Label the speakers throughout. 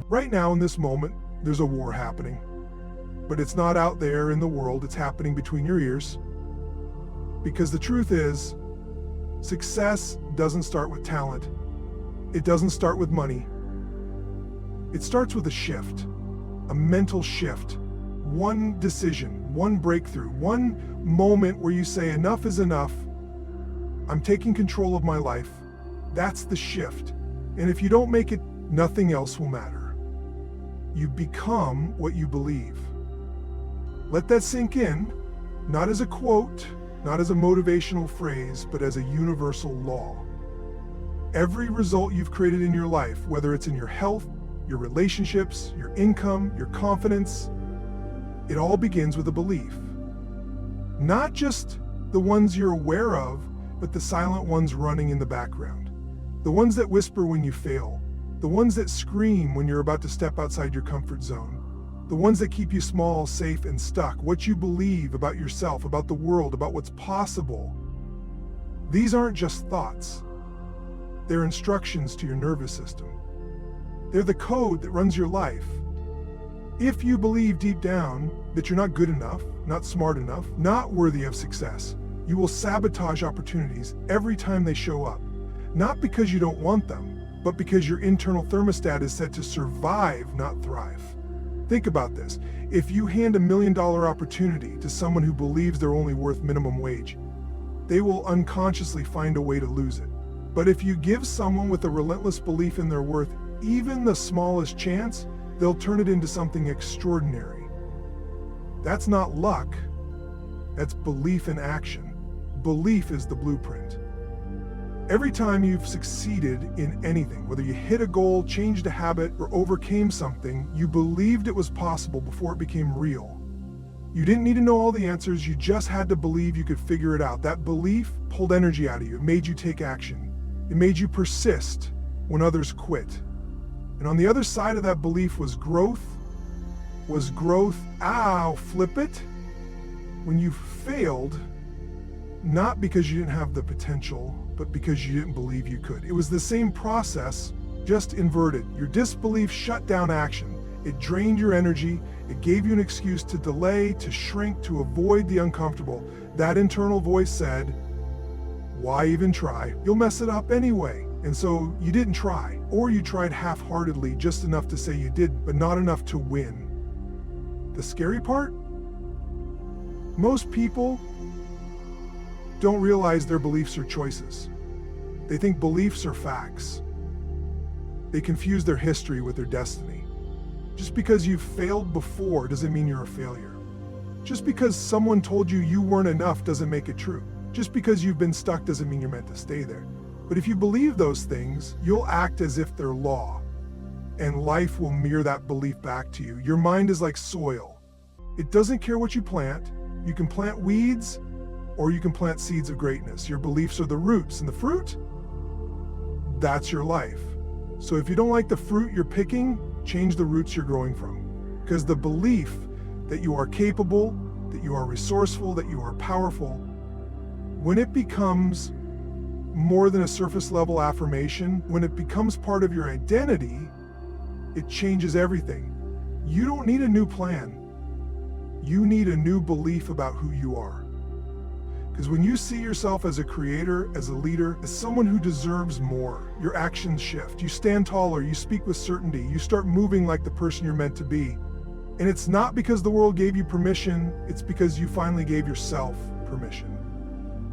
Speaker 1: Right now in this moment, there's a war happening. But it's not out there in the world, it's happening between your ears. Because the truth is, success doesn't start with talent. It doesn't start with money. It starts with a shift, a mental shift. One decision, one breakthrough, one moment where you say enough is enough. I'm taking control of my life. That's the shift. And if you don't make it, nothing else will matter. You become what you believe. Let that sink in, not as a quote, not as a motivational phrase, but as a universal law. Every result you've created in your life, whether it's in your health, your relationships, your income, your confidence, it all begins with a belief. Not just the ones you're aware of, but the silent ones running in the background. The ones that whisper when you fail. The ones that scream when you're about to step outside your comfort zone. The ones that keep you small, safe, and stuck. What you believe about yourself, about the world, about what's possible. These aren't just thoughts. They're instructions to your nervous system. They're the code that runs your life. If you believe deep down that you're not good enough, not smart enough, not worthy of success, you will sabotage opportunities every time they show up. Not because you don't want them, but because your internal thermostat is set to survive, not thrive. Think about this. If you hand $1 million opportunity to someone who believes they're only worth minimum wage, they will unconsciously find a way to lose it. But if you give someone with a relentless belief in their worth even the smallest chance, they'll turn it into something extraordinary. That's not luck. That's belief in action. Belief is the blueprint. Every time you've succeeded in anything, whether you hit a goal, changed a habit, or overcame something, you believed it was possible before it became real. You didn't need to know all the answers, you just had to believe you could figure it out. That belief pulled energy out of you. It made you take action. It made you persist when others quit. And on the other side of that belief was growth. Flip it. When you failed, not because you didn't have the potential, but because you didn't believe you could. It was the same process, just inverted. Your disbelief shut down action. It drained your energy. It gave you an excuse to delay, to shrink, to avoid the uncomfortable. That internal voice said, why even try? You'll mess it up anyway. And so you didn't try, or you tried half-heartedly, just enough to say you did, but not enough to win. The scary part? Most people don't realize their beliefs are choices. They think beliefs are facts. They confuse their history with their destiny. Just because you've failed before doesn't mean you're a failure. Just because someone told you you weren't enough doesn't make it true. Just because you've been stuck doesn't mean you're meant to stay there. But if you believe those things, you'll act as if they're law, and life will mirror that belief back to you. Your mind is like soil. It doesn't care what you plant. You can plant weeds, or you can plant seeds of greatness. Your beliefs are the roots, and the fruit, that's your life. So if you don't like the fruit you're picking, change the roots you're growing from. Because the belief that you are capable, that you are resourceful, that you are powerful, when it becomes more than a surface level affirmation, when it becomes part of your identity, it changes everything. You don't need a new plan. You need a new belief about who you are. Because when you see yourself as a creator, as a leader, as someone who deserves more, your actions shift. You stand taller, you speak with certainty, you start moving like the person you're meant to be. And it's not because the world gave you permission, it's because you finally gave yourself permission.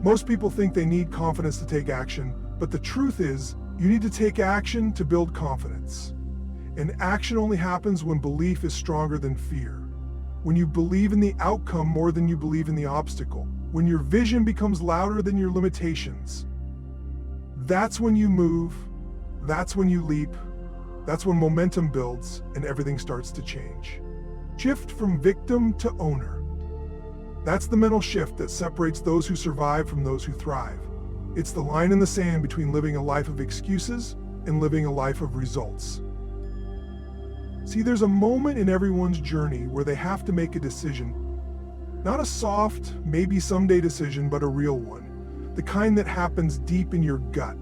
Speaker 1: Most people think they need confidence to take action, but the truth is, you need to take action to build confidence. And action only happens when belief is stronger than fear. When you believe in the outcome more than you believe in the obstacle. When your vision becomes louder than your limitations. That's when you move, that's when you leap, that's when momentum builds and everything starts to change. Shift from victim to owner. That's the mental shift that separates those who survive from those who thrive. It's the line in the sand between living a life of excuses and living a life of results. See, there's a moment in everyone's journey where they have to make a decision. Not a soft, maybe someday decision, but a real one. The kind that happens deep in your gut.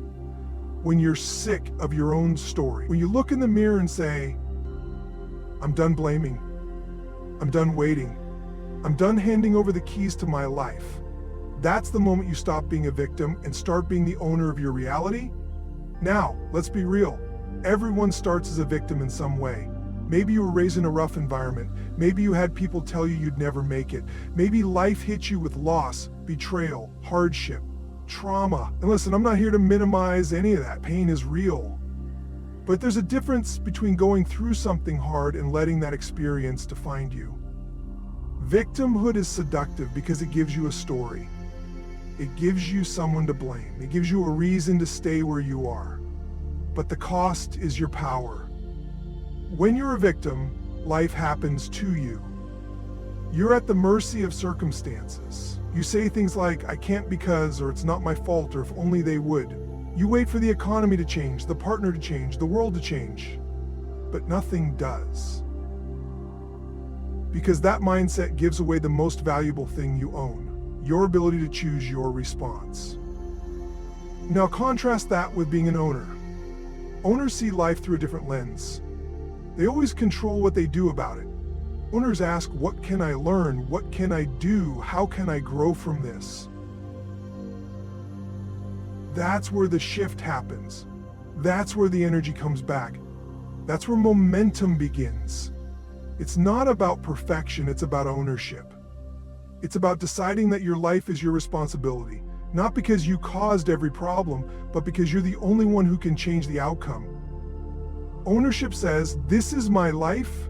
Speaker 1: When you're sick of your own story. When you look in the mirror and say, I'm done blaming. I'm done waiting. I'm done handing over the keys to my life. That's the moment you stop being a victim and start being the owner of your reality. Now, let's be real. Everyone starts as a victim in some way. Maybe you were raised in a rough environment. Maybe you had people tell you you'd never make it. Maybe life hit you with loss, betrayal, hardship, trauma. And listen, I'm not here to minimize any of that. Pain is real. But there's a difference between going through something hard and letting that experience define you. Victimhood is seductive because it gives you a story. It gives you someone to blame. It gives you a reason to stay where you are. But the cost is your power. When you're a victim, life happens to you. You're at the mercy of circumstances. You say things like, I can't because, or it's not my fault, or if only they would. You wait for the economy to change, the partner to change, the world to change. But nothing does. Because that mindset gives away the most valuable thing you own, your ability to choose your response. Now contrast that with being an owner. Owners see life through a different lens. They always control what they do about it. Owners ask, what can I learn? What can I do? How can I grow from this? That's where the shift happens. That's where the energy comes back. That's where momentum begins. It's not about perfection, it's about ownership. It's about deciding that your life is your responsibility, not because you caused every problem, but because you're the only one who can change the outcome. Ownership says, this is my life,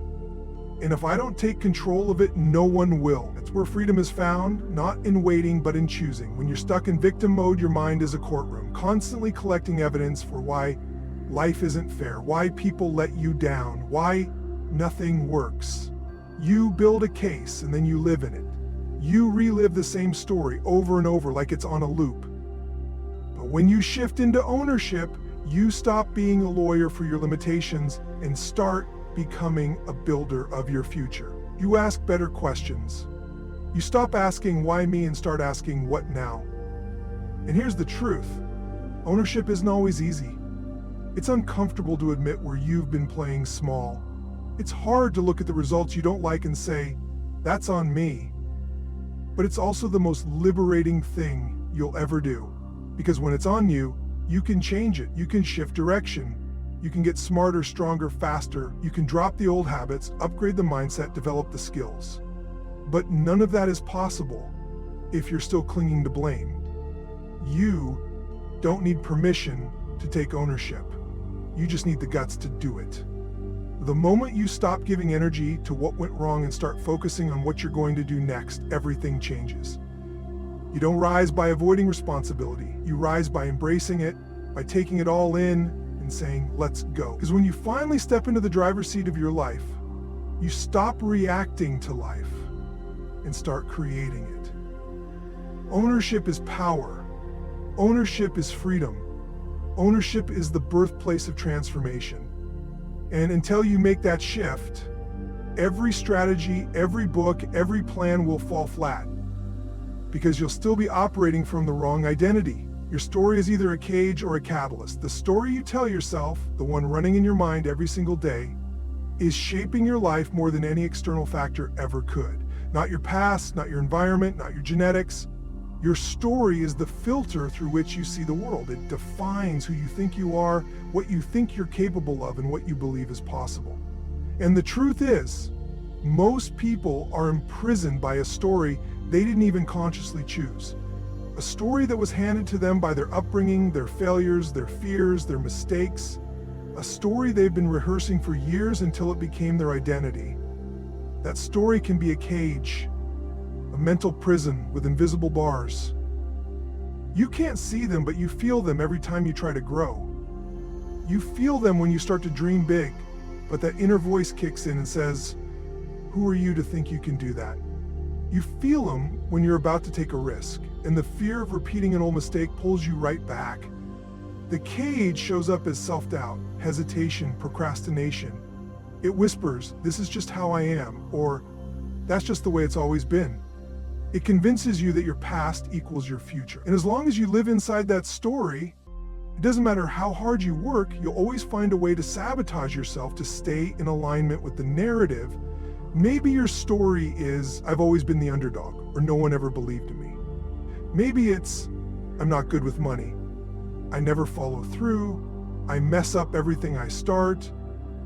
Speaker 1: and if I don't take control of it, no one will. That's where freedom is found, not in waiting, but in choosing. When you're stuck in victim mode, your mind is a courtroom, constantly collecting evidence for why life isn't fair, why people let you down, why nothing works. You build a case and then you live in it. You relive the same story over and over like it's on a loop. But when you shift into ownership, you stop being a lawyer for your limitations and start becoming a builder of your future. You ask better questions. You stop asking why me and start asking what now. And here's the truth. Ownership isn't always easy. It's uncomfortable to admit where you've been playing small. It's hard to look at the results you don't like and say, that's on me. But it's also the most liberating thing you'll ever do. Because when it's on you, you can change it. You can shift direction. You can get smarter, stronger, faster. You can drop the old habits, upgrade the mindset, develop the skills. But none of that is possible if you're still clinging to blame. You don't need permission to take ownership. You just need the guts to do it. The moment you stop giving energy to what went wrong and start focusing on what you're going to do next, everything changes. You don't rise by avoiding responsibility. You rise by embracing it, by taking it all in and saying, let's go. Because when you finally step into the driver's seat of your life, you stop reacting to life and start creating it. Ownership is power. Ownership is freedom. Ownership is the birthplace of transformation. And until you make that shift, every strategy, every book, every plan will fall flat. Because you'll still be operating from the wrong identity. Your story is either a cage or a catalyst. The story you tell yourself, the one running in your mind every single day, is shaping your life more than any external factor ever could. Not your past, not your environment, not your genetics. Your story is the filter through which you see the world. It defines who you think you are, what you think you're capable of, and what you believe is possible. And the truth is, most people are imprisoned by a story they didn't even consciously choose. A story that was handed to them by their upbringing, their failures, their fears, their mistakes. A story they've been rehearsing for years until it became their identity. That story can be a cage, a mental prison with invisible bars. You can't see them, but you feel them every time you try to grow. You feel them when you start to dream big, but that inner voice kicks in and says, who are you to think you can do that? You feel them when you're about to take a risk, and the fear of repeating an old mistake pulls you right back. The cage shows up as self-doubt, hesitation, procrastination. It whispers, this is just how I am, or that's just the way it's always been. It convinces you that your past equals your future. And as long as you live inside that story, It doesn't matter how hard you work, you'll always find a way to sabotage yourself to stay in alignment with the narrative. Maybe your story is, I've always been the underdog, or no one ever believed in me. Maybe it's, I'm not good with money. I never follow through. I mess up everything I start,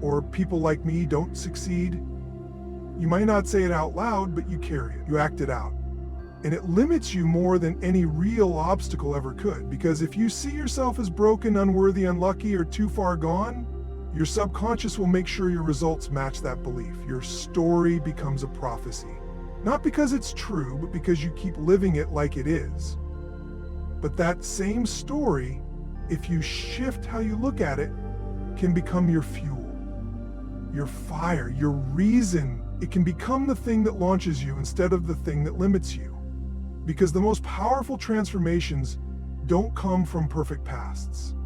Speaker 1: or people like me don't succeed. You might not say it out loud, but you carry it. You act it out. And it limits you more than any real obstacle ever could, because if you see yourself as broken, unworthy, unlucky, or too far gone, your subconscious will make sure your results match that belief. Your story becomes a prophecy. Not because it's true, but because you keep living it like it is. But that same story, if you shift how you look at it, can become your fuel, your fire, your reason. It can become the thing that launches you instead of the thing that limits you. Because the most powerful transformations don't come from perfect pasts.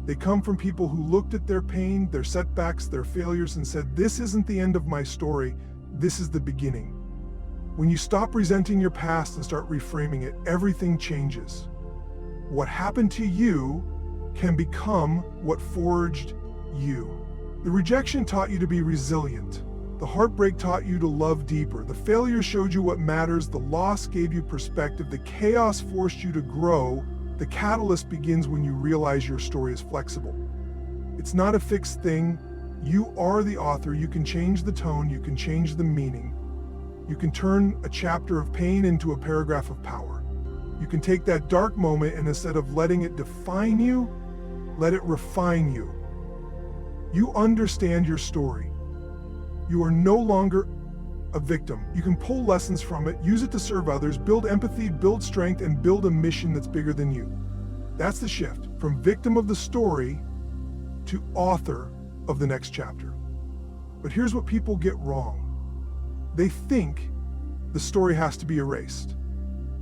Speaker 1: They come from people who looked at their pain, their setbacks, their failures, and said, this isn't the end of my story, this is the beginning. When you stop resenting your past and start reframing it, everything changes. What happened to you can become what forged you. The rejection taught you to be resilient. The heartbreak taught you to love deeper. The failure showed you what matters. The loss gave you perspective. The chaos forced you to grow. The catalyst begins when you realize your story is flexible. It's not a fixed thing. You are the author. You can change the tone. You can change the meaning. You can turn a chapter of pain into a paragraph of power. You can take that dark moment and instead of letting it define you, let it refine you. You understand your story. You are no longer a victim. You can pull lessons from it, use it to serve others, build empathy, build strength, and build a mission that's bigger than you. That's the shift from victim of the story to author of the next chapter. But here's what people get wrong. They think the story has to be erased.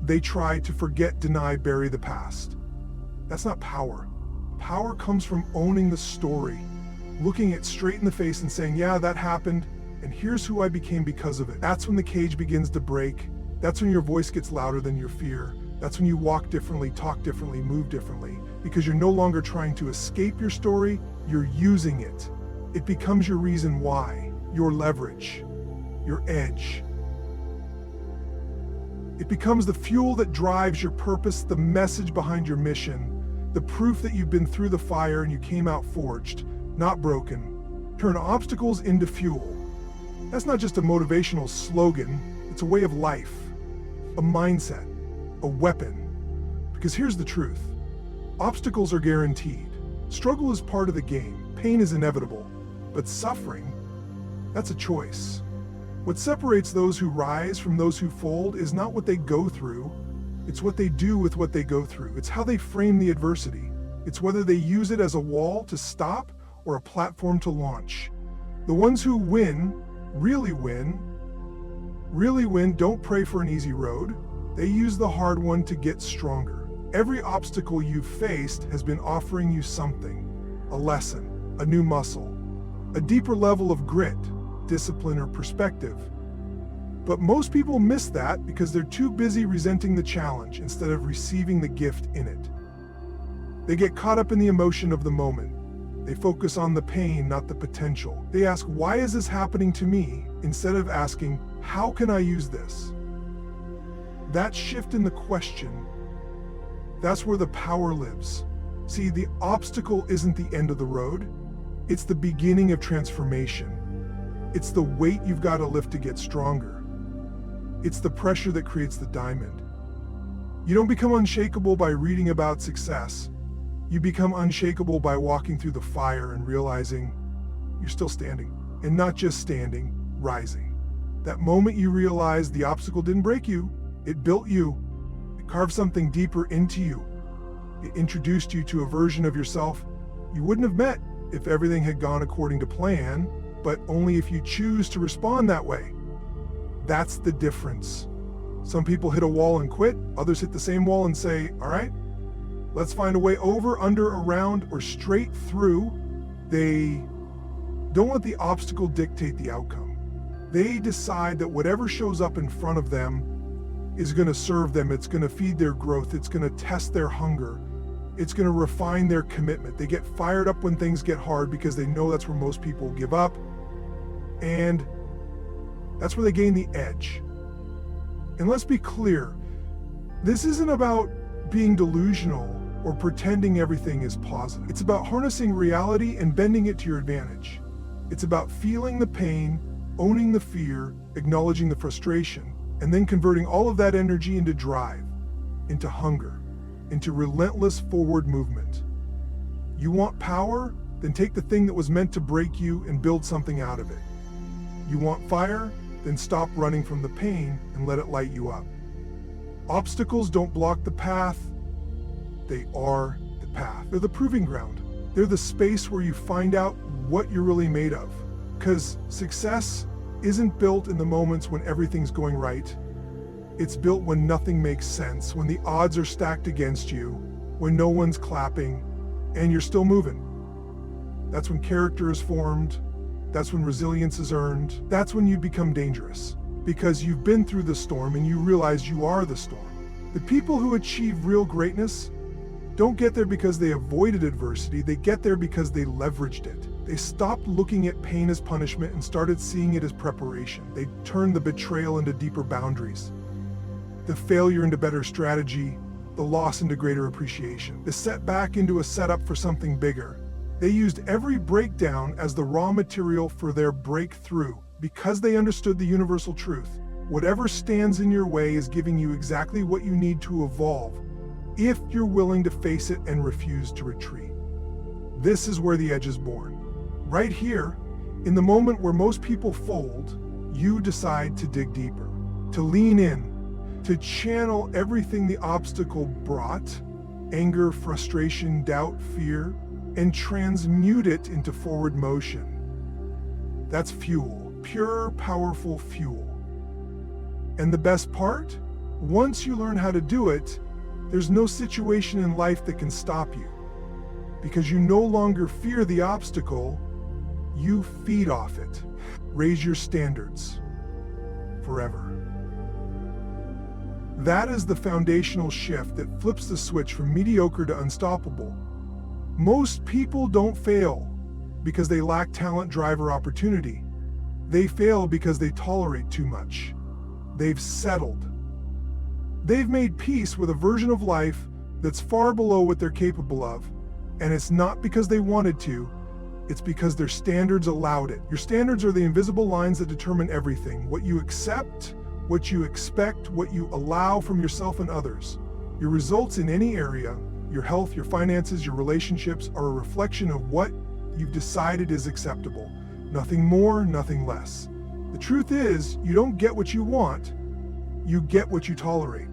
Speaker 1: They try to forget, deny, bury the past. That's not power. Power comes from owning the story, looking it straight in the face and saying, yeah, that happened, and here's who I became because of it. That's when the cage begins to break. That's when your voice gets louder than your fear. That's when you walk differently, talk differently, move differently, because you're no longer trying to escape your story, you're using it. It becomes your reason why, your leverage, your edge. It becomes the fuel that drives your purpose, the message behind your mission, the proof that you've been through the fire and you came out forged, not broken. Turn obstacles into fuel. That's not just a motivational slogan, it's a way of life, a mindset, a weapon. Because here's the truth. Obstacles are guaranteed. Struggle is part of the game. Pain is inevitable. But suffering, that's a choice. What separates those who rise from those who fold is not what they go through, it's what they do with what they go through. It's how they frame the adversity. It's whether they use it as a wall to stop or a platform to launch. The ones who really win, don't pray for an easy road. They use the hard one to get stronger. Every obstacle you've faced has been offering you something, a lesson, a new muscle, a deeper level of grit, discipline, or perspective. But most people miss that because they're too busy resenting the challenge instead of receiving the gift in it. They get caught up in the emotion of the moment. They focus on the pain, not the potential. They ask, why is this happening to me? Instead of asking, how can I use this? That shift in the question, that's where the power lives. See, the obstacle isn't the end of the road. It's the beginning of transformation. It's the weight you've got to lift to get stronger. It's the pressure that creates the diamond. You don't become unshakable by reading about success. You become unshakable by walking through the fire and realizing you're still standing. And not just standing, rising. That moment you realize the obstacle didn't break you, it built you. It carved something deeper into you. It introduced you to a version of yourself you wouldn't have met if everything had gone according to plan, but only if you choose to respond that way. That's the difference. Some people hit a wall and quit, others hit the same wall and say, all right, let's find a way over, under, around, or straight through. They don't let the obstacle dictate the outcome. They decide that whatever shows up in front of them is going to serve them, it's going to feed their growth, it's going to test their hunger, It's going to refine their commitment. They get fired up when things get hard because they know that's where most people give up. And that's where they gain the edge. And let's be clear, this isn't about being delusional or pretending everything is positive. It's about harnessing reality and bending it to your advantage. It's about feeling the pain, owning the fear, acknowledging the frustration, and then converting all of that energy into drive, into hunger, into relentless forward movement. You want power? Then take the thing that was meant to break you and build something out of it. You want fire? Then stop running from the pain and let it light you up. Obstacles don't block the path. They are the path. They're the proving ground. They're the space where you find out what you're really made of. Because success isn't built in the moments when everything's going right. It's built when nothing makes sense, when the odds are stacked against you, when no one's clapping, and you're still moving. That's when character is formed. That's when resilience is earned. That's when you become dangerous, because you've been through the storm and you realize you are the storm. The people who achieve real greatness don't get there because they avoided adversity. They get there because they leveraged it. They stopped looking at pain as punishment and started seeing it as preparation. They turned the betrayal into deeper boundaries, the failure into better strategy, the loss into greater appreciation, the setback into a setup for something bigger. They used every breakdown as the raw material for their breakthrough because they understood the universal truth. Whatever stands in your way is giving you exactly what you need to evolve if you're willing to face it and refuse to retreat. This is where the edge is born. Right here, in the moment where most people fold, you decide to dig deeper, to lean in, to channel everything the obstacle brought, anger, frustration, doubt, fear, and transmute it into forward motion. That's fuel, pure, powerful fuel. And the best part? Once you learn how to do it, there's no situation in life that can stop you. Because you no longer fear the obstacle, you feed off it. Raise your standards forever. That is the foundational shift that flips the switch from mediocre to unstoppable. Most people don't fail because they lack talent, drive, or opportunity. They fail because they tolerate too much. They've settled. They've made peace with a version of life that's far below what they're capable of. And it's not because they wanted to, it's because their standards allowed it. Your standards are the invisible lines that determine everything. What you accept, what you expect, what you allow from yourself and others. Your results in any area, your health, your finances, your relationships, are a reflection of what you've decided is acceptable. Nothing more, nothing less. The truth is, you don't get what you want, you get what you tolerate.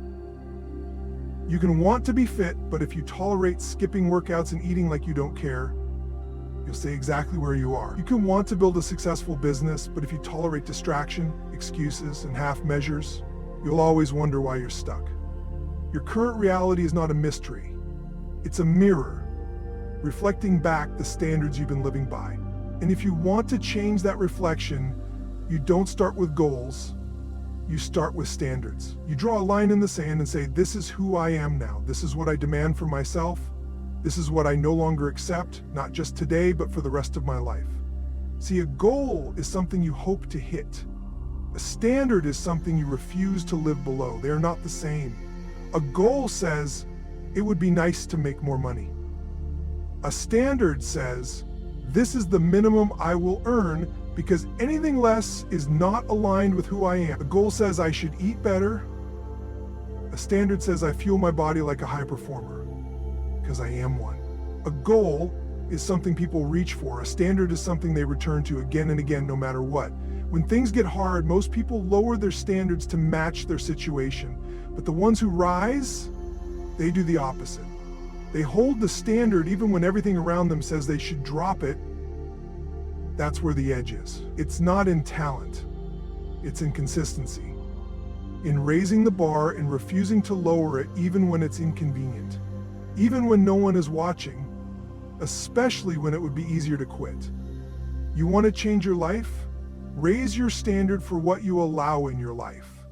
Speaker 1: You can want to be fit, but if you tolerate skipping workouts and eating like you don't care, you'll stay exactly where you are. You can want to build a successful business, but if you tolerate distraction, excuses, and half measures, you'll always wonder why you're stuck. Your current reality is not a mystery. It's a mirror, reflecting back the standards you've been living by. And if you want to change that reflection, you don't start with goals, you start with standards. You draw a line in the sand and say, this is who I am now. This is what I demand for myself. This is what I no longer accept, not just today, but for the rest of my life. See, a goal is something you hope to hit. A standard is something you refuse to live below. They are not the same. A goal says, it would be nice to make more money. A standard says, this is the minimum I will earn because anything less is not aligned with who I am. A goal says I should eat better. A standard says I fuel my body like a high performer because I am one. A goal is something people reach for. A standard is something they return to again and again, no matter what. When things get hard, most people lower their standards to match their situation. But the ones who rise, they do the opposite. They hold the standard even when everything around them says they should drop it. That's where the edge is. It's not in talent, it's in consistency. In raising the bar and refusing to lower it even when it's inconvenient. Even when no one is watching, especially when it would be easier to quit. You want to change your life? Raise your standard for what you allow in your life.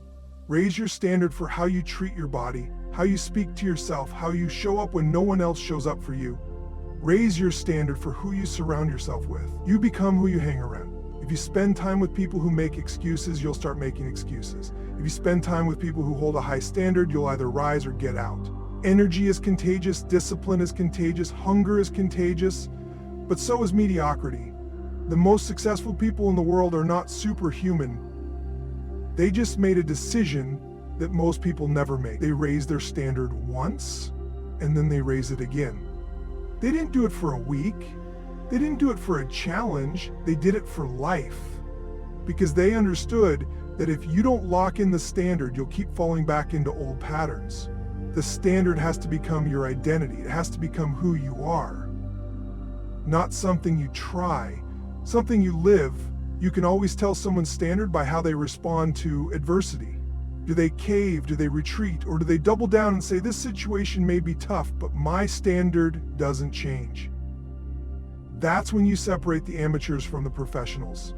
Speaker 1: Raise your standard for how you treat your body, how how you speak to yourself, how you show up when no one else shows up for you. Raise your standard for who you surround yourself with. You become who you hang around. If you spend time with people who make excuses, you'll start making excuses. If you spend time with people who hold a high standard, you'll either rise or get out. Energy is contagious, discipline is contagious, hunger is contagious, but so is mediocrity. The most successful people in the world are not superhuman. They just made a decision that most people never make. They raise their standard once, and then they raise it again. They didn't do it for a week. They didn't do it for a challenge. They did it for life. Because they understood that if you don't lock in the standard, you'll keep falling back into old patterns. The standard has to become your identity. It has to become who you are. Not something you try, something you live. You can always tell someone's standard by how they respond to adversity. Do they cave? Do they retreat? Or do they double down and say, this situation may be tough, but my standard doesn't change? That's when you separate the amateurs from the professionals.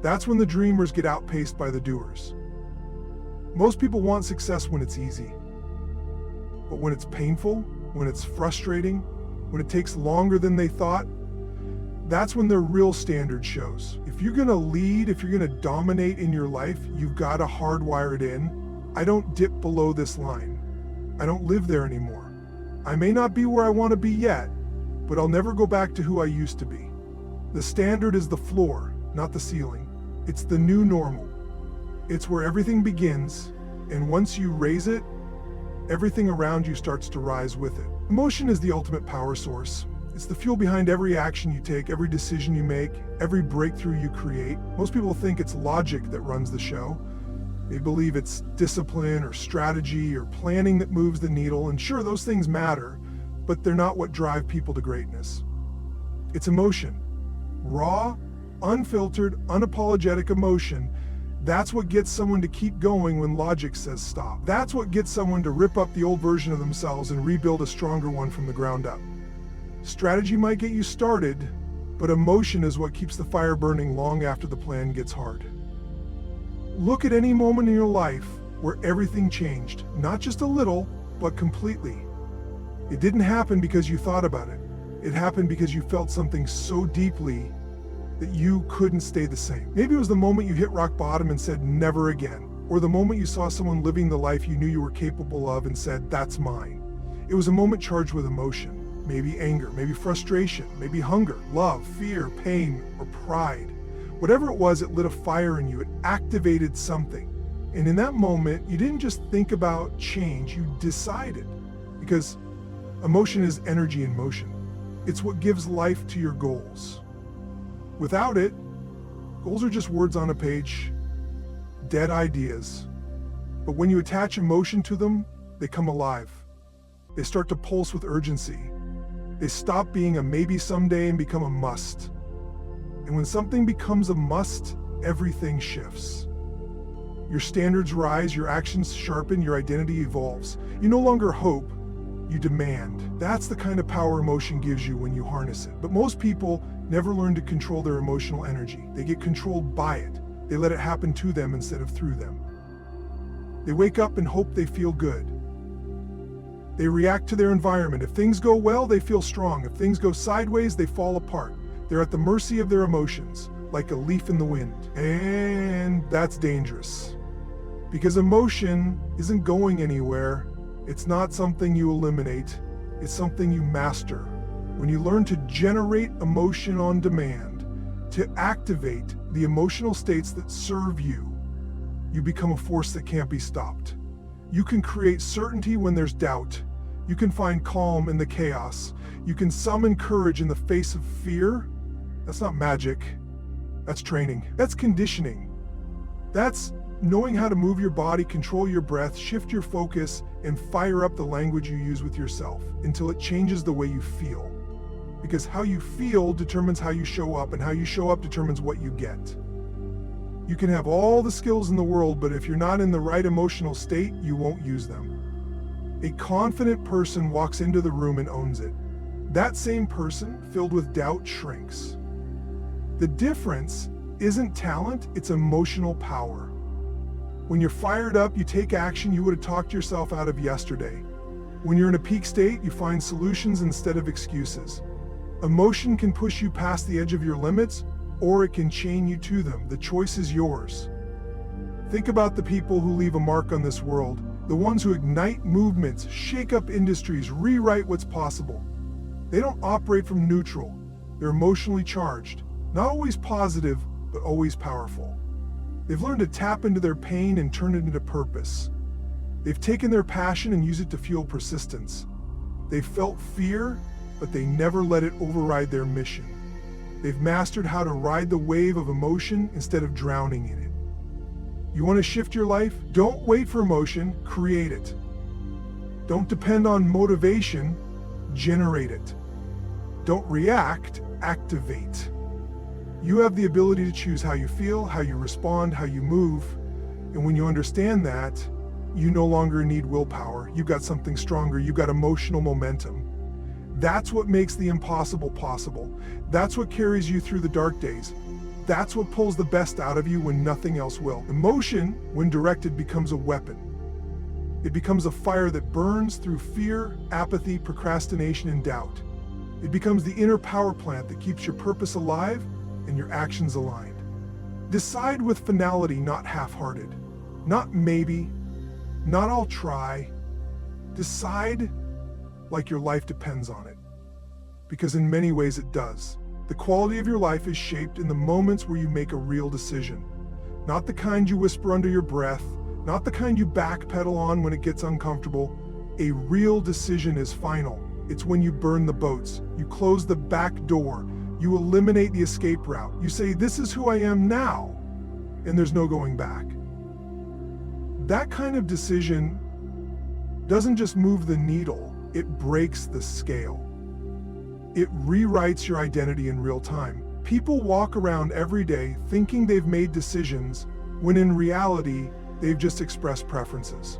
Speaker 1: That's when the dreamers get outpaced by the doers. Most people want success when it's easy. But when it's painful, when it's frustrating, when it takes longer than they thought, that's when their real standard shows. If you're gonna lead, if you're gonna dominate in your life, you've gotta hardwire it in. I don't dip below this line. I don't live there anymore. I may not be where I wanna be yet, but I'll never go back to who I used to be. The standard is the floor, not the ceiling. It's the new normal. It's where everything begins, and once you raise it, everything around you starts to rise with it. Emotion is the ultimate power source. It's the fuel behind every action you take, every decision you make, every breakthrough you create. Most people think it's logic that runs the show. They believe it's discipline or strategy or planning that moves the needle, and sure, those things matter, but they're not what drive people to greatness. It's emotion. Raw, unfiltered, unapologetic emotion. That's what gets someone to keep going when logic says stop. That's what gets someone to rip up the old version of themselves and rebuild a stronger one from the ground up. Strategy might get you started, but emotion is what keeps the fire burning long after the plan gets hard. Look at any moment in your life where everything changed, not just a little, but completely. It didn't happen because you thought about it. It happened because you felt something so deeply that you couldn't stay the same. Maybe it was the moment you hit rock bottom and said, never again. Or the moment you saw someone living the life you knew you were capable of and said, that's mine. It was a moment charged with emotion. Maybe anger, maybe frustration, maybe hunger, love, fear, pain, or pride. Whatever it was, it lit a fire in you. It activated something. And in that moment, you didn't just think about change, you decided. Because emotion is energy in motion. It's what gives life to your goals. Without it, goals are just words on a page, dead ideas. But when you attach emotion to them, they come alive. They start to pulse with urgency. They stop being a maybe someday and become a must. And when something becomes a must, everything shifts. Your standards rise, your actions sharpen, your identity evolves. You no longer hope, you demand. That's the kind of power emotion gives you when you harness it. But most people never learn to control their emotional energy. They get controlled by it. They let it happen to them instead of through them. They wake up and hope they feel good. They react to their environment. If things go well, they feel strong. If things go sideways, they fall apart. They're at the mercy of their emotions, like a leaf in the wind. And that's dangerous. Because emotion isn't going anywhere. It's not something you eliminate. It's something you master. When you learn to generate emotion on demand, to activate the emotional states that serve you, you become a force that can't be stopped. You can create certainty when there's doubt. You can find calm in the chaos. You can summon courage in the face of fear. That's not magic. That's training. That's conditioning. That's knowing how to move your body, control your breath, shift your focus, and fire up the language you use with yourself until it changes the way you feel. Because how you feel determines how you show up, and how you show up determines what you get. You can have all the skills in the world, but if you're not in the right emotional state, you won't use them. A confident person walks into the room and owns it. That same person, filled with doubt, shrinks. The difference isn't talent, it's emotional power. When you're fired up, you take action you would have talked yourself out of yesterday. When you're in a peak state, you find solutions instead of excuses. Emotion can push you past the edge of your limits, or it can chain you to them. The choice is yours. Think about the people who leave a mark on this world, the ones who ignite movements, shake up industries, rewrite what's possible. They don't operate from neutral. They're emotionally charged, not always positive, but always powerful. They've learned to tap into their pain and turn it into purpose. They've taken their passion and used it to fuel persistence. They've felt fear, but they never let it override their mission. They've mastered how to ride the wave of emotion instead of drowning in it. You want to shift your life? Don't wait for emotion, create it. Don't depend on motivation, generate it. Don't react, activate. You have the ability to choose how you feel, how you respond, how you move. And when you understand that, you no longer need willpower. You've got something stronger. You've got emotional momentum. That's what makes the impossible possible. That's what carries you through the dark days. That's what pulls the best out of you when nothing else will. Emotion, when directed, becomes a weapon. It becomes a fire that burns through fear, apathy, procrastination, and doubt. It becomes the inner power plant that keeps your purpose alive and your actions aligned. Decide with finality, not half-hearted. Not maybe, not I'll try. Decide like your life depends on it. Because in many ways it does. The quality of your life is shaped in the moments where you make a real decision. Not the kind you whisper under your breath, not the kind you backpedal on when it gets uncomfortable. A real decision is final. It's when you burn the boats, you close the back door, you eliminate the escape route. You say, this is who I am now, and there's no going back. That kind of decision doesn't just move the needle, it breaks the scale. It rewrites your identity in real time. People walk around every day thinking they've made decisions, when in reality, they've just expressed preferences.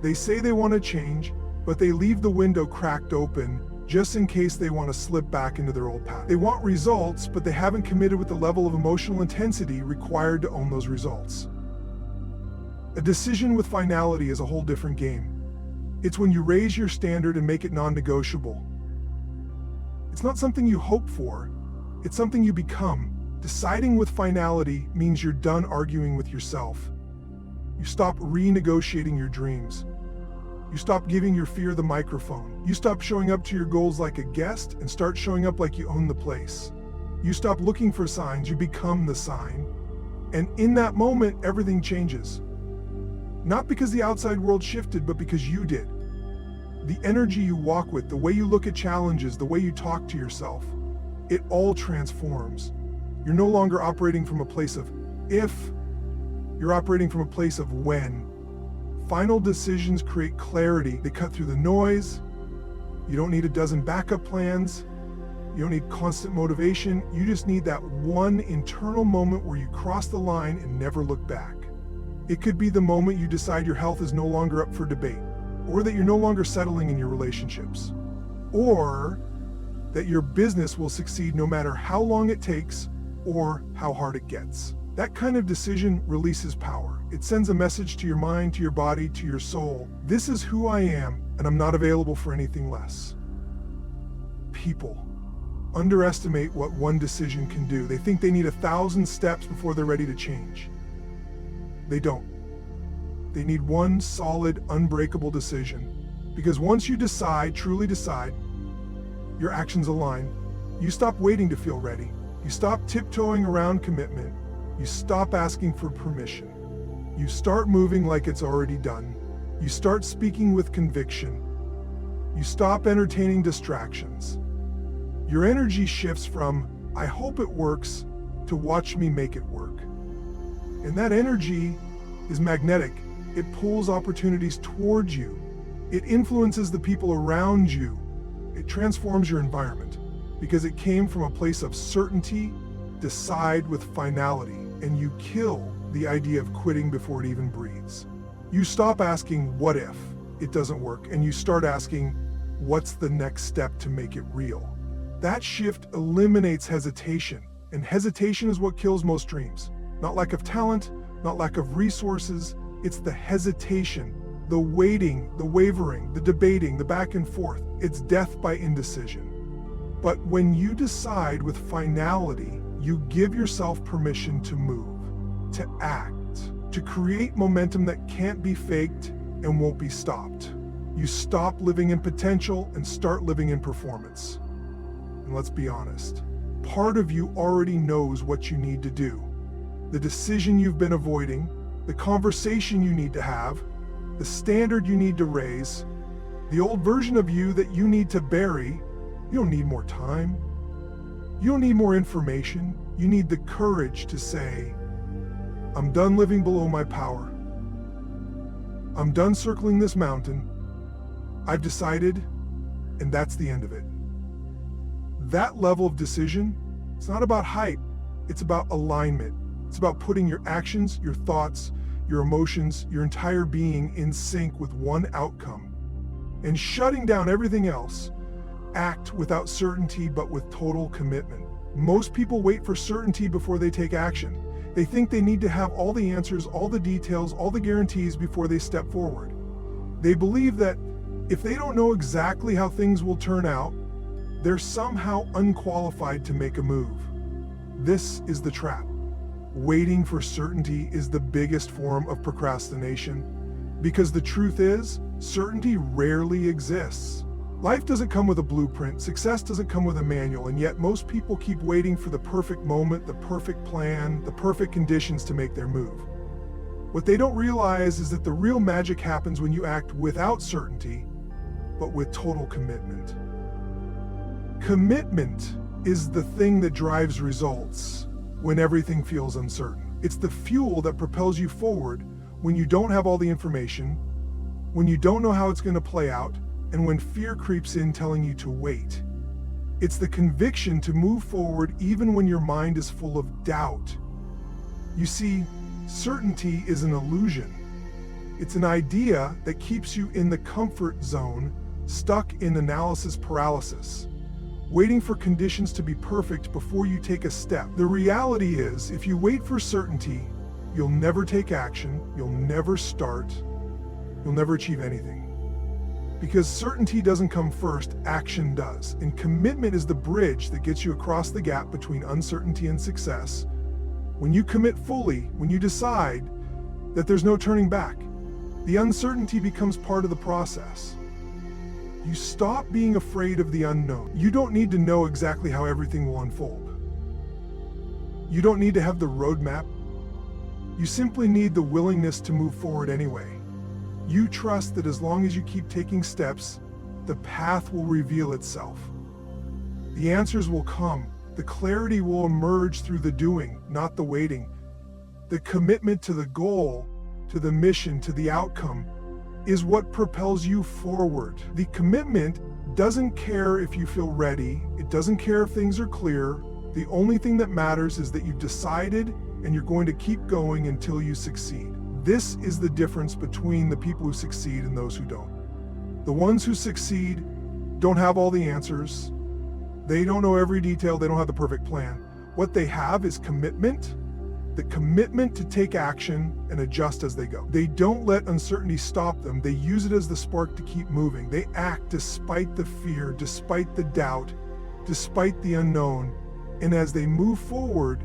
Speaker 1: They say they want to change, but they leave the window cracked open just in case they want to slip back into their old path. They want results, but they haven't committed with the level of emotional intensity required to own those results. A decision with finality is a whole different game. It's when you raise your standard and make it non-negotiable. It's not something you hope for, it's something you become. Deciding with finality means you're done arguing with yourself. You stop renegotiating your dreams. You stop giving your fear the microphone. You stop showing up to your goals like a guest and start showing up like you own the place. You stop looking for signs, you become the sign. And in that moment, everything changes. Not because the outside world shifted, but because you did. The energy you walk with, the way you look at challenges, the way you talk to yourself, it all transforms. You're no longer operating from a place of if, you're operating from a place of when. Final decisions create clarity. They cut through the noise. You don't need a dozen backup plans. You don't need constant motivation. You just need that one internal moment where you cross the line and never look back. It could be the moment you decide your health is no longer up for debate, or that you're no longer settling in your relationships, or that your business will succeed no matter how long it takes or how hard it gets. That kind of decision releases power. It sends a message to your mind, to your body, to your soul. This is who I am, and I'm not available for anything less. People underestimate what one decision can do. They think they need 1,000 steps before they're ready to change. They don't. They need one solid, unbreakable decision. Because once you decide, truly decide, your actions align. You stop waiting to feel ready. You stop tiptoeing around commitment. You stop asking for permission. You start moving like it's already done. You start speaking with conviction. You stop entertaining distractions. Your energy shifts from, I hope it works, to watch me make it work. And that energy is magnetic. It pulls opportunities towards you. It influences the people around you. It transforms your environment because it came from a place of certainty. Decide with finality, and you kill the idea of quitting before it even breathes. You stop asking, what if it doesn't work? And you start asking, what's the next step to make it real? That shift eliminates hesitation, and hesitation is what kills most dreams. Not lack of talent, not lack of resources. It's the hesitation, the waiting, the wavering, the debating, the back and forth. It's death by indecision. But when you decide with finality, you give yourself permission to move, to act, to create momentum that can't be faked and won't be stopped. You stop living in potential and start living in performance. And let's be honest, part of you already knows what you need to do. The decision you've been avoiding, the conversation you need to have, the standard you need to raise, the old version of you that you need to bury. You don't need more time. You don't need more information. You need the courage to say, I'm done living below my power. I'm done circling this mountain. I've decided, and that's the end of it. That level of decision, it's not about hype. It's about alignment. It's about putting your actions, your thoughts, your emotions, your entire being in sync with one outcome and shutting down everything else. Act without certainty, but with total commitment. Most people wait for certainty before they take action. They think they need to have all the answers, all the details, all the guarantees before they step forward. They believe that if they don't know exactly how things will turn out, they're somehow unqualified to make a move. This is the trap. Waiting for certainty is the biggest form of procrastination, because the truth is, certainty rarely exists. Life doesn't come with a blueprint, success doesn't come with a manual, and yet most people keep waiting for the perfect moment, the perfect plan, the perfect conditions to make their move. What they don't realize is that the real magic happens when you act without certainty, but with total commitment. Commitment is the thing that drives results when everything feels uncertain. It's the fuel that propels you forward when you don't have all the information, when you don't know how it's going to play out, and when fear creeps in telling you to wait. It's the conviction to move forward even when your mind is full of doubt. You see, certainty is an illusion. It's an idea that keeps you in the comfort zone, stuck in analysis paralysis, waiting for conditions to be perfect before you take a step. The reality is, if you wait for certainty, you'll never take action, you'll never start, you'll never achieve anything. Because certainty doesn't come first, action does. And commitment is the bridge that gets you across the gap between uncertainty and success. When you commit fully, when you decide that there's no turning back, the uncertainty becomes part of the process. You stop being afraid of the unknown. You don't need to know exactly how everything will unfold. You don't need to have the roadmap. You simply need the willingness to move forward anyway. You trust that as long as you keep taking steps, the path will reveal itself. The answers will come. The clarity will emerge through the doing, not the waiting. The commitment to the goal, to the mission, to the outcome, is what propels you forward. The commitment doesn't care if you feel ready. It doesn't care if things are clear. The only thing that matters is that you've decided and you're going to keep going until you succeed. This is the difference between the people who succeed and those who don't. The ones who succeed don't have all the answers. They don't know every detail. They don't have the perfect plan. What they have is commitment, the commitment to take action and adjust as they go. They don't let uncertainty stop them. They use it as the spark to keep moving. They act despite the fear, despite the doubt, despite the unknown. And as they move forward,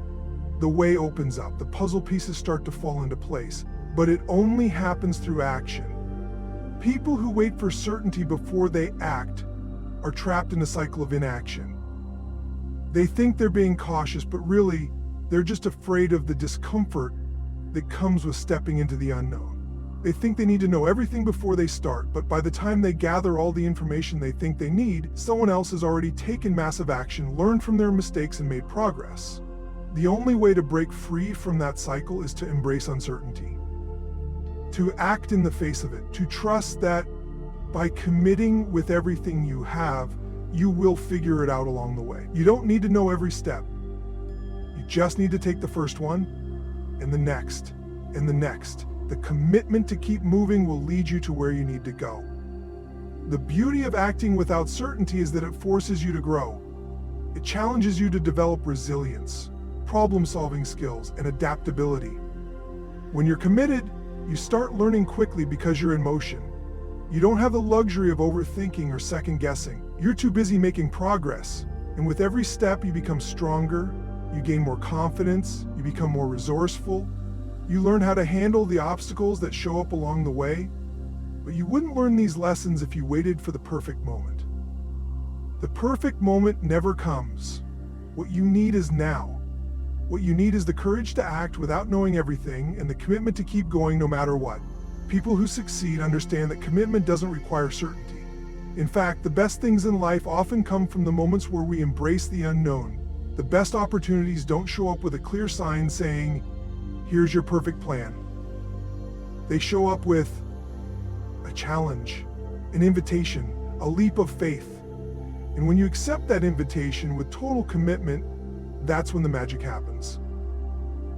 Speaker 1: the way opens up. The puzzle pieces start to fall into place. But it only happens through action. People who wait for certainty before they act are trapped in a cycle of inaction. They think they're being cautious, but really, they're just afraid of the discomfort that comes with stepping into the unknown. They think they need to know everything before they start, but by the time they gather all the information they think they need, someone else has already taken massive action, learned from their mistakes, and made progress. The only way to break free from that cycle is to embrace uncertainty. To act in the face of it, to trust that by committing with everything you have, you will figure it out along the way. You don't need to know every step. You just need to take the first one, and the next, and the next. The commitment to keep moving will lead you to where you need to go. The beauty of acting without certainty is that it forces you to grow. It challenges you to develop resilience, problem-solving skills, and adaptability. When you're committed, you start learning quickly because you're in motion. You don't have the luxury of overthinking or second guessing. You're too busy making progress. And with every step, you become stronger, you gain more confidence, you become more resourceful. You learn how to handle the obstacles that show up along the way. But you wouldn't learn these lessons if you waited for the perfect moment. The perfect moment never comes. What you need is now. What you need is the courage to act without knowing everything and the commitment to keep going no matter what. People who succeed understand that commitment doesn't require certainty. In fact, the best things in life often come from the moments where we embrace the unknown. The best opportunities don't show up with a clear sign saying, "Here's your perfect plan." They show up with a challenge, an invitation, a leap of faith. And when you accept that invitation with total commitment, that's when the magic happens.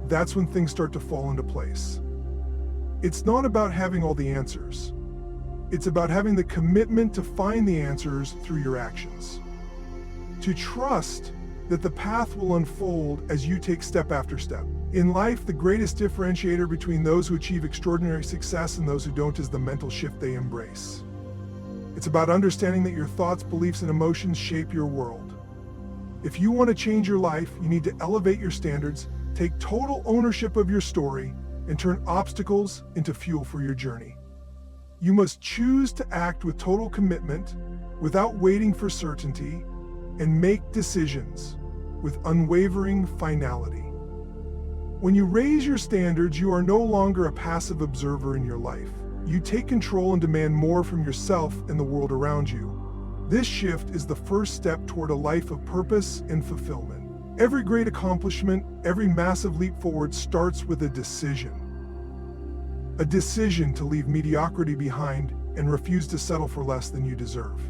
Speaker 1: That's when things start to fall into place. It's not about having all the answers. It's about having the commitment to find the answers through your actions. To trust that the path will unfold as you take step after step. In life, the greatest differentiator between those who achieve extraordinary success and those who don't is the mental shift they embrace. It's about understanding that your thoughts, beliefs, and emotions shape your world. If you want to change your life, you need to elevate your standards, take total ownership of your story, and turn obstacles into fuel for your journey. You must choose to act with total commitment, without waiting for certainty, and make decisions with unwavering finality. When you raise your standards, you are no longer a passive observer in your life. You take control and demand more from yourself and the world around you. This shift is the first step toward a life of purpose and fulfillment. Every great accomplishment, every massive leap forward starts with a decision. A decision to leave mediocrity behind and refuse to settle for less than you deserve.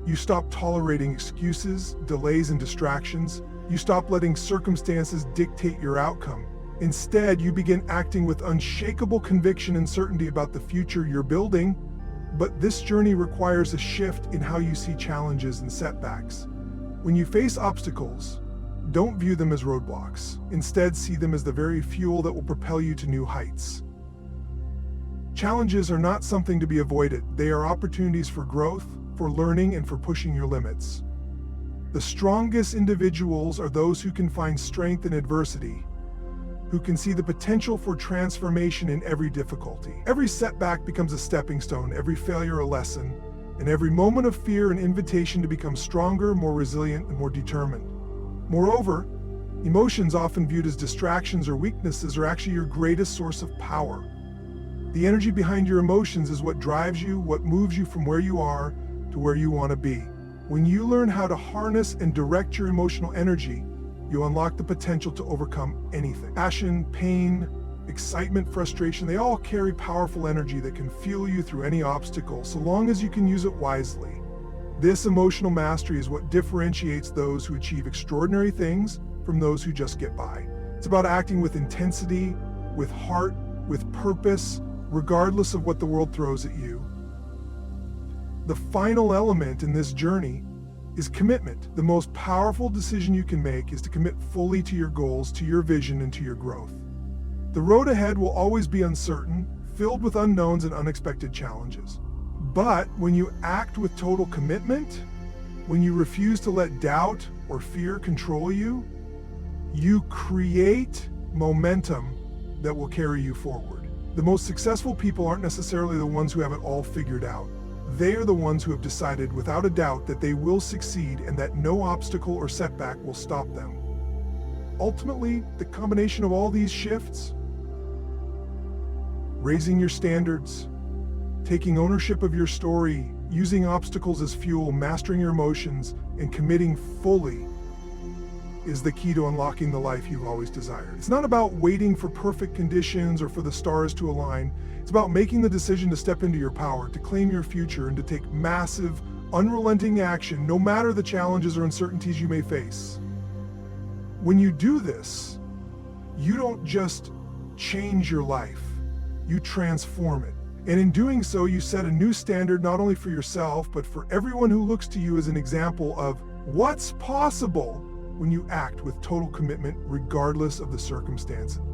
Speaker 1: You stop tolerating excuses, delays, and distractions. You stop letting circumstances dictate your outcome. Instead, you begin acting with unshakable conviction and certainty about the future you're building. But this journey requires a shift in how you see challenges and setbacks. When you face obstacles, don't view them as roadblocks. Instead, see them as the very fuel that will propel you to new heights. Challenges are not something to be avoided. They are opportunities for growth, for learning, and for pushing your limits. The strongest individuals are those who can find strength in adversity, who can see the potential for transformation in every difficulty. Every setback becomes a stepping stone, every failure a lesson, and every moment of fear an invitation to become stronger, more resilient, and more determined. Moreover, emotions often viewed as distractions or weaknesses are actually your greatest source of power. The energy behind your emotions is what drives you, what moves you from where you are to where you want to be. When you learn how to harness and direct your emotional energy, you unlock the potential to overcome anything. Passion, pain, excitement, frustration, they all carry powerful energy that can fuel you through any obstacle, so long as you can use it wisely. This emotional mastery is what differentiates those who achieve extraordinary things from those who just get by. It's about acting with intensity, with heart, with purpose, regardless of what the world throws at you. The final element in this journey is commitment. The most powerful decision you can make is to commit fully to your goals, to your vision, and to your growth. The road ahead will always be uncertain, filled with unknowns and unexpected challenges. But when you act with total commitment, when you refuse to let doubt or fear control you, you create momentum that will carry you forward. The most successful people aren't necessarily the ones who have it all figured out. They are the ones who have decided without a doubt that they will succeed and that no obstacle or setback will stop them. Ultimately, the combination of all these shifts, raising your standards, taking ownership of your story, using obstacles as fuel, mastering your emotions, and committing fully, is the key to unlocking the life you've always desired. It's not about waiting for perfect conditions or for the stars to align. It's about making the decision to step into your power, to claim your future, and to take massive, unrelenting action, no matter the challenges or uncertainties you may face. When you do this, you don't just change your life, you transform it. And in doing so, you set a new standard not only for yourself, but for everyone who looks to you as an example of what's possible when you act with total commitment regardless of the circumstances.